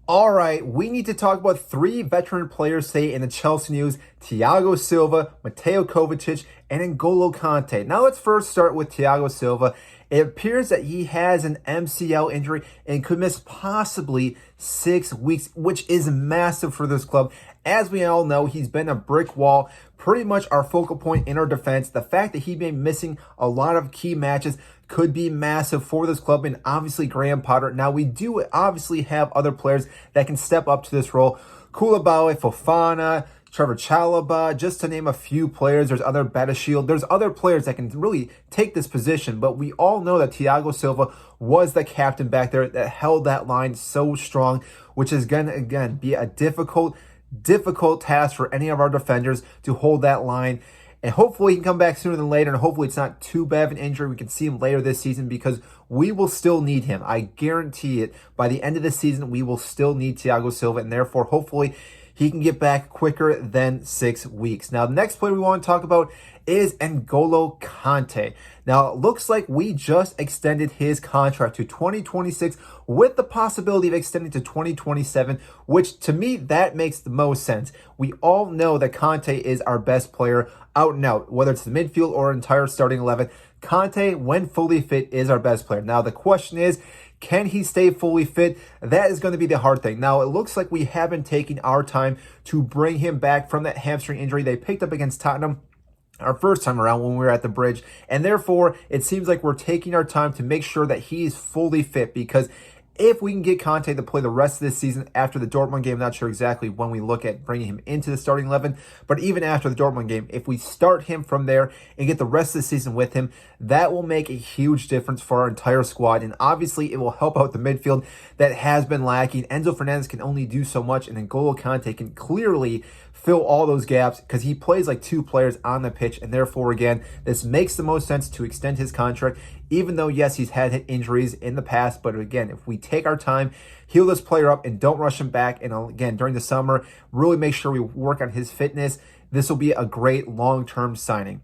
All right, we need to talk about three veteran players today in the Chelsea news: Thiago Silva, Mateo Kovacic, and Ngolo Kante. Now let's first start with Thiago Silva. It appears that he has an MCL injury and could miss possibly 6 weeks, which is massive for this club. As we all know, he's been a brick wall, pretty much our focal point in our defense. The fact that he may be missing a lot of key matches could be massive for this club, and obviously Graham Potter. Now, we do obviously have other players that can step up to this role. Koulibaly, Fofana, Trevor Chalobah, just to name a few players. There's other Battlefield. There's other players that can really take this position, but we all know that Thiago Silva was the captain back there that held that line so strong, which is going to, again, be a difficult task for any of our defenders to hold that line. And hopefully he can come back sooner than later, and hopefully it's not too bad of an injury. We can see him later this season because we will still need him. I guarantee it. By the end of the season, we will still need Thiago Silva, and therefore, hopefully, he can get back quicker than 6 weeks. Now, the next player we want to talk about is Ngolo Kante. Now, it looks like we just extended his contract to 2026 with the possibility of extending to 2027, which to me, that makes the most sense. We all know that Kante is our best player out and out, whether it's the midfield or entire starting 11. Kante, when fully fit, is our best player. Now, the question is, can he stay fully fit? That is going to be the hard thing. Now, it looks like we have been taking our time to bring him back from that hamstring injury they picked up against Tottenham our first time around when we were at the bridge. And therefore, it seems like we're taking our time to make sure that he is fully fit, because if we can get Kante to play the rest of this season after the Dortmund game, not sure exactly when we look at bringing him into the starting 11, but even after the Dortmund game, if we start him from there and get the rest of the season with him, that will make a huge difference for our entire squad. And obviously, it will help out the midfield that has been lacking. Enzo Fernandez can only do so much, and then Ngolo Kante can clearly fill all those gaps because he plays like two players on the pitch. And therefore, again, this makes the most sense to extend his contract, even though, yes, he's had injuries in the past. But again, if we take our time, heal this player up, and don't rush him back, and again, during the summer, really make sure we work on his fitness, this will be a great long-term signing.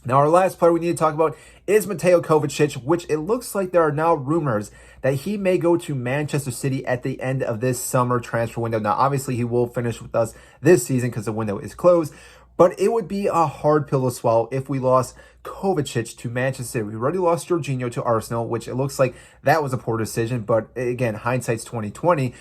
Now, our last player we need to talk about is Mateo Kovacic, which it looks like there are now rumors that he may go to Manchester City at the end of this summer transfer window. Now, obviously, he will finish with us this season because the window is closed, but it would be a hard pill to swallow if we lost Kovacic to Manchester City. We already lost Jorginho to Arsenal, which it looks like that was a poor decision, but again, hindsight's 2020.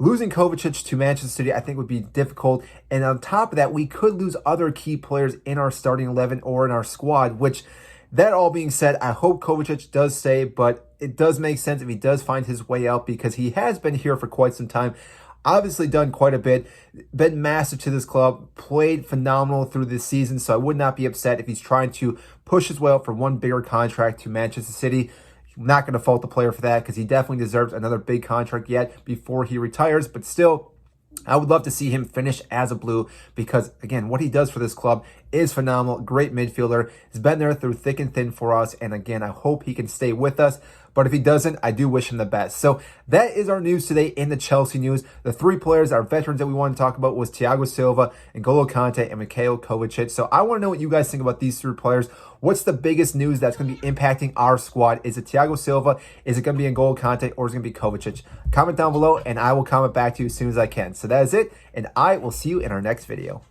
Losing Kovacic to Manchester City, I think, would be difficult. And on top of that, we could lose other key players in our starting 11 or in our squad, which, that all being said, I hope Kovacic does stay, but it does make sense if he does find his way out, because he has been here for quite some time. Obviously done quite a bit, been massive to this club, played phenomenal through this season, so I would not be upset if he's trying to push his way out for one bigger contract to Manchester City. I'm not going to fault the player for that, because he definitely deserves another big contract yet before he retires. But still, I would love to see him finish as a Blue, because, again, what he does for this club is phenomenal. Great midfielder. He's been there through thick and thin for us. And, again, I hope he can stay with us. But if he doesn't, I do wish him the best. So that is our news today in the Chelsea news. The three players, our veterans that we want to talk about, was Thiago Silva, Ngolo Kante, and Mateo Kovacic. So I want to know what you guys think about these three players. What's the biggest news that's going to be impacting our squad? Is it Thiago Silva? Is it going to be Ngolo Kante? Or is it going to be Kovacic? Comment down below, and I will comment back to you as soon as I can. So that is it, and I will see you in our next video.